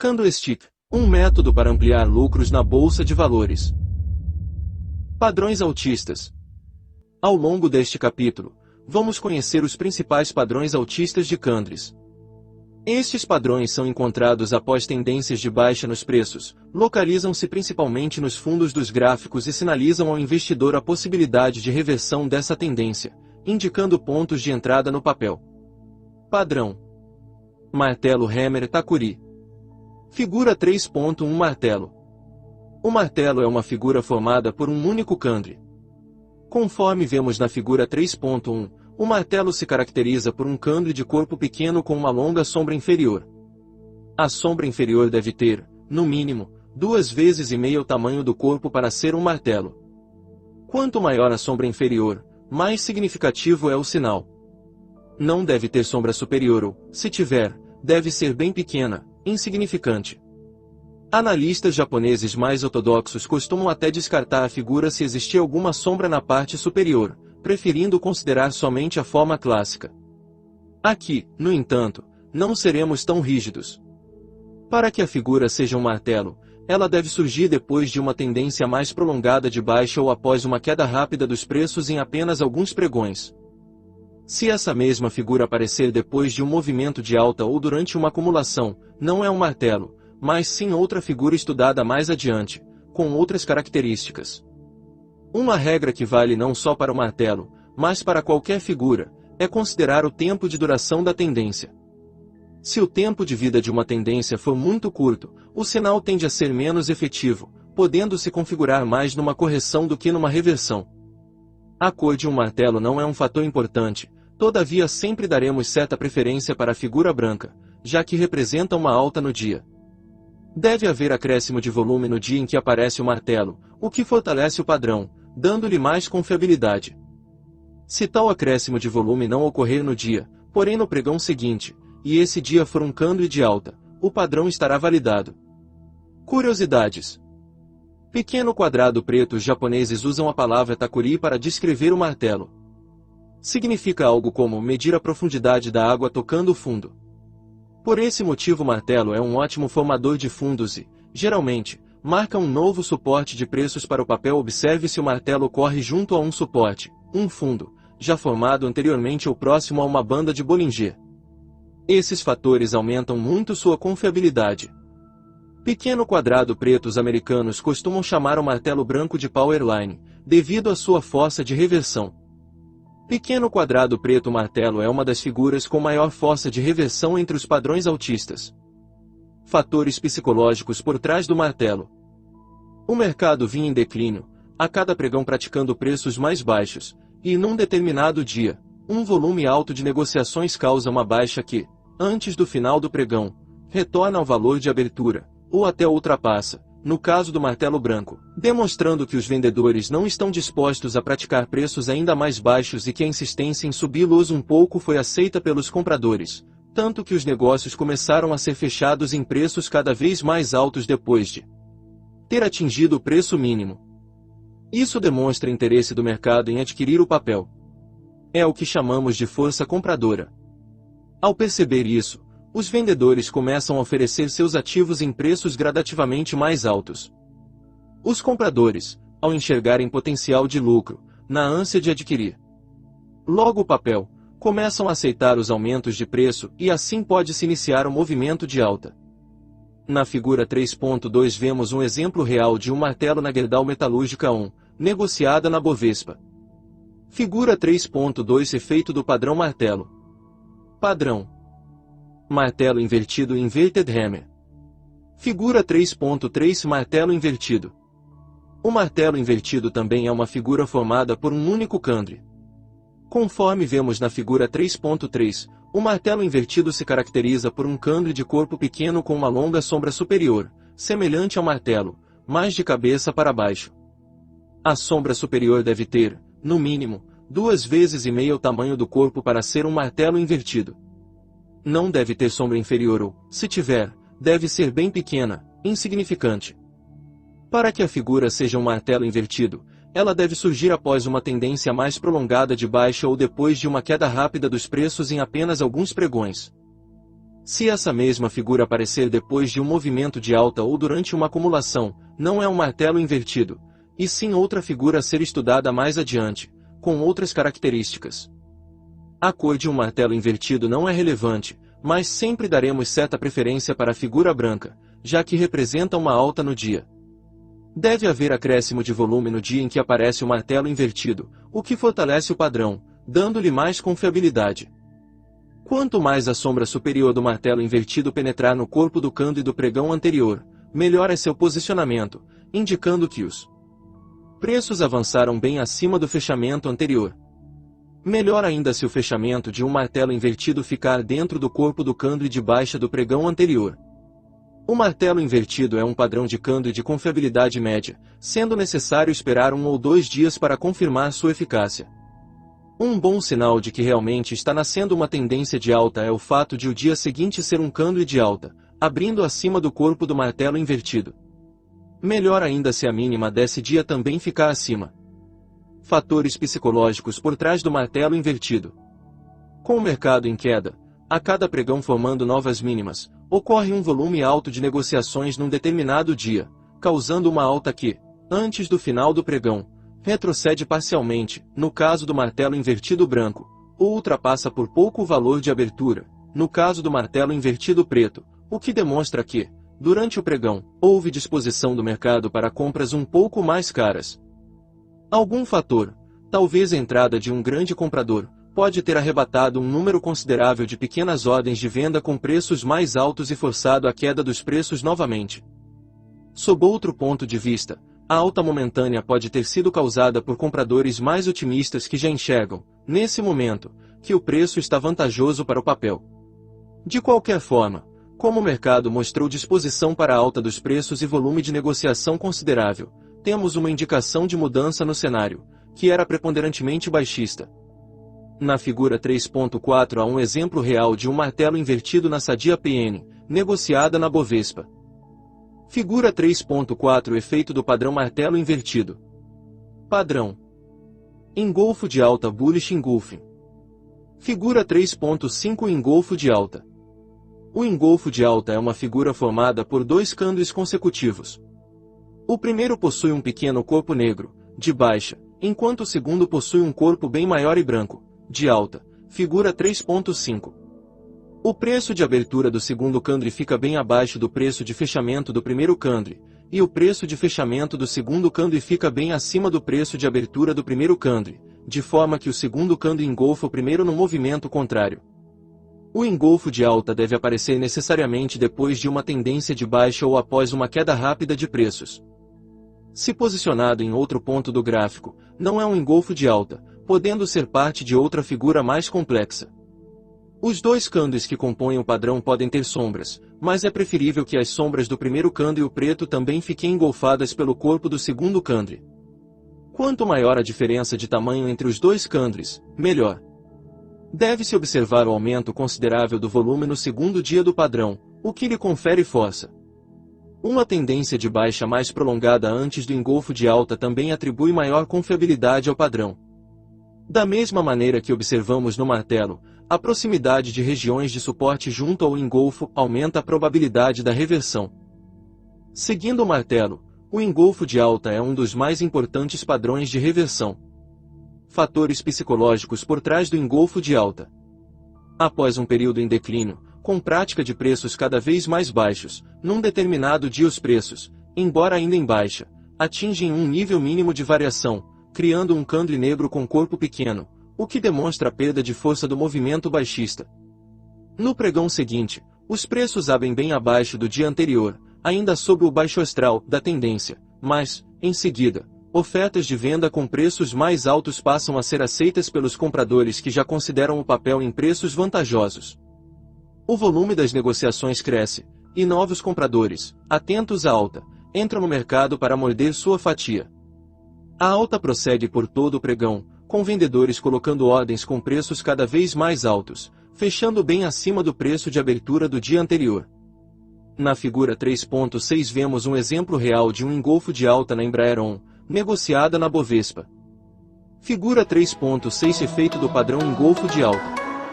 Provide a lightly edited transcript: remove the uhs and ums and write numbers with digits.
Candlestick, um método para ampliar lucros na bolsa de valores. Padrões altistas. Ao longo deste capítulo, vamos conhecer os principais padrões altistas de candles. Estes padrões são encontrados após tendências de baixa nos preços, localizam-se principalmente nos fundos dos gráficos e sinalizam ao investidor a possibilidade de reversão dessa tendência, indicando pontos de entrada no papel. Padrão. Martelo Hammer-Takuri. Figura 3.1 Martelo. O martelo é uma figura formada por um único candle. Conforme vemos na figura 3.1, o martelo se caracteriza por um candle de corpo pequeno com uma longa sombra inferior. A sombra inferior deve ter, no mínimo, 2,5 vezes o tamanho do corpo para ser um martelo. Quanto maior a sombra inferior, mais significativo é o sinal. Não deve ter sombra superior ou, se tiver, deve ser bem pequena, insignificante. Analistas japoneses mais ortodoxos costumam até descartar a figura se existir alguma sombra na parte superior, preferindo considerar somente a forma clássica. Aqui, no entanto, não seremos tão rígidos. Para que a figura seja um martelo, ela deve surgir depois de uma tendência mais prolongada de baixa ou após uma queda rápida dos preços em apenas alguns pregões. Se essa mesma figura aparecer depois de um movimento de alta ou durante uma acumulação, não é um martelo, mas sim outra figura estudada mais adiante, com outras características. Uma regra que vale não só para o martelo, mas para qualquer figura, é considerar o tempo de duração da tendência. Se o tempo de vida de uma tendência for muito curto, o sinal tende a ser menos efetivo, podendo se configurar mais numa correção do que numa reversão. A cor de um martelo não é um fator importante, todavia sempre daremos certa preferência para a figura branca, já que representa uma alta no dia. Deve haver acréscimo de volume no dia em que aparece o martelo, o que fortalece o padrão, dando-lhe mais confiabilidade. Se tal acréscimo de volume não ocorrer no dia, porém no pregão seguinte, e esse dia for um candle de alta, o padrão estará validado. Curiosidades. Pequeno quadrado preto. Os japoneses usam a palavra takuri para descrever o martelo. Significa algo como medir a profundidade da água tocando o fundo. Por esse motivo o martelo é um ótimo formador de fundos e, geralmente, marca um novo suporte de preços para o papel. Observe se o martelo corre junto a um suporte, um fundo, já formado anteriormente ou próximo a uma banda de Bollinger. Esses fatores aumentam muito sua confiabilidade. Pequeno quadrado preto. Os americanos costumam chamar o martelo branco de Powerline, devido à sua força de reversão. Pequeno quadrado preto. O martelo é uma das figuras com maior força de reversão entre os padrões altistas. Fatores psicológicos por trás do martelo. O mercado vinha em declínio, a cada pregão praticando preços mais baixos, e num determinado dia, um volume alto de negociações causa uma baixa que, antes do final do pregão, retorna ao valor de abertura, ou até ultrapassa, no caso do martelo branco, demonstrando que os vendedores não estão dispostos a praticar preços ainda mais baixos e que a insistência em subi-los um pouco foi aceita pelos compradores, tanto que os negócios começaram a ser fechados em preços cada vez mais altos depois de ter atingido o preço mínimo. Isso demonstra interesse do mercado em adquirir o papel. É o que chamamos de força compradora. Ao perceber isso, os vendedores começam a oferecer seus ativos em preços gradativamente mais altos. Os compradores, ao enxergarem potencial de lucro, na ânsia de adquirir logo o papel, começam a aceitar os aumentos de preço e assim pode-se iniciar um movimento de alta. Na figura 3.2 vemos um exemplo real de um martelo na Gerdau Metalúrgica 1, negociada na Bovespa. Figura 3.2 Efeito do padrão martelo. Padrão. Martelo invertido Inverted Hammer. Figura 3.3 Martelo invertido. O martelo invertido também é uma figura formada por um único candle. Conforme vemos na figura 3.3, o martelo invertido se caracteriza por um candle de corpo pequeno com uma longa sombra superior, semelhante ao martelo, mas de cabeça para baixo. A sombra superior deve ter, no mínimo, 2,5 vezes o tamanho do corpo para ser um martelo invertido. Não deve ter sombra inferior ou, se tiver, deve ser bem pequena, insignificante. Para que a figura seja um martelo invertido, ela deve surgir após uma tendência mais prolongada de baixa ou depois de uma queda rápida dos preços em apenas alguns pregões. Se essa mesma figura aparecer depois de um movimento de alta ou durante uma acumulação, não é um martelo invertido, e sim outra figura a ser estudada mais adiante, com outras características. A cor de um martelo invertido não é relevante, mas sempre daremos certa preferência para a figura branca, já que representa uma alta no dia. Deve haver acréscimo de volume no dia em que aparece o martelo invertido, o que fortalece o padrão, dando-lhe mais confiabilidade. Quanto mais a sombra superior do martelo invertido penetrar no corpo do candle do pregão anterior, melhor é seu posicionamento, indicando que os preços avançaram bem acima do fechamento anterior. Melhor ainda se o fechamento de um martelo invertido ficar dentro do corpo do candle de baixa do pregão anterior. O martelo invertido é um padrão de candle de confiabilidade média, sendo necessário esperar 1 ou 2 dias para confirmar sua eficácia. Um bom sinal de que realmente está nascendo uma tendência de alta é o fato de o dia seguinte ser um candle de alta, abrindo acima do corpo do martelo invertido. Melhor ainda se a mínima desse dia também ficar acima. Fatores psicológicos por trás do martelo invertido. Com o mercado em queda, a cada pregão formando novas mínimas, ocorre um volume alto de negociações num determinado dia, causando uma alta que, antes do final do pregão, retrocede parcialmente, no caso do martelo invertido branco, ou ultrapassa por pouco o valor de abertura, no caso do martelo invertido preto, o que demonstra que, durante o pregão, houve disposição do mercado para compras um pouco mais caras. Algum fator, talvez a entrada de um grande comprador, pode ter arrebatado um número considerável de pequenas ordens de venda com preços mais altos e forçado a queda dos preços novamente. Sob outro ponto de vista, a alta momentânea pode ter sido causada por compradores mais otimistas que já enxergam, nesse momento, que o preço está vantajoso para o papel. De qualquer forma, como o mercado mostrou disposição para a alta dos preços e volume de negociação considerável, temos uma indicação de mudança no cenário, que era preponderantemente baixista. Na figura 3.4 há um exemplo real de um martelo invertido na Sadia PN, negociada na Bovespa. Figura 3.4 Efeito do padrão martelo invertido. Padrão: engolfo de alta bullish engulfing. Figura 3.5 Engolfo de alta. O engolfo de alta é uma figura formada por 2 candles consecutivos. O primeiro possui um pequeno corpo negro, de baixa, enquanto o segundo possui um corpo bem maior e branco, de alta. Figura 3.5. O preço de abertura do segundo candle fica bem abaixo do preço de fechamento do primeiro candle, e o preço de fechamento do segundo candle fica bem acima do preço de abertura do primeiro candle, de forma que o segundo candle engolfa o primeiro no movimento contrário. O engolfo de alta deve aparecer necessariamente depois de uma tendência de baixa ou após uma queda rápida de preços. Se posicionado em outro ponto do gráfico, não é um engolfo de alta, podendo ser parte de outra figura mais complexa. Os 2 candles que compõem o padrão podem ter sombras, mas é preferível que as sombras do primeiro candle e o preto também fiquem engolfadas pelo corpo do segundo candle. Quanto maior a diferença de tamanho entre os 2 candles, melhor. Deve-se observar o aumento considerável do volume no segundo dia do padrão, o que lhe confere força. Uma tendência de baixa mais prolongada antes do engolfo de alta também atribui maior confiabilidade ao padrão. Da mesma maneira que observamos no martelo, a proximidade de regiões de suporte junto ao engolfo aumenta a probabilidade da reversão. Seguindo o martelo, o engolfo de alta é um dos mais importantes padrões de reversão. Fatores psicológicos por trás do engolfo de alta. Após um período em declínio, com prática de preços cada vez mais baixos, num determinado dia os preços, embora ainda em baixa, atingem um nível mínimo de variação, criando um candle negro com corpo pequeno, o que demonstra a perda de força do movimento baixista. No pregão seguinte, os preços abrem bem abaixo do dia anterior, ainda sob o baixo astral da tendência, mas, em seguida, ofertas de venda com preços mais altos passam a ser aceitas pelos compradores que já consideram o papel em preços vantajosos. O volume das negociações cresce, e novos compradores, atentos à alta, entram no mercado para morder sua fatia. A alta prossegue por todo o pregão, com vendedores colocando ordens com preços cada vez mais altos, fechando bem acima do preço de abertura do dia anterior. Na figura 3.6 vemos um exemplo real de um engolfo de alta na Embraer On, negociada na Bovespa. Figura 3.6 Efeito do padrão engolfo de alta.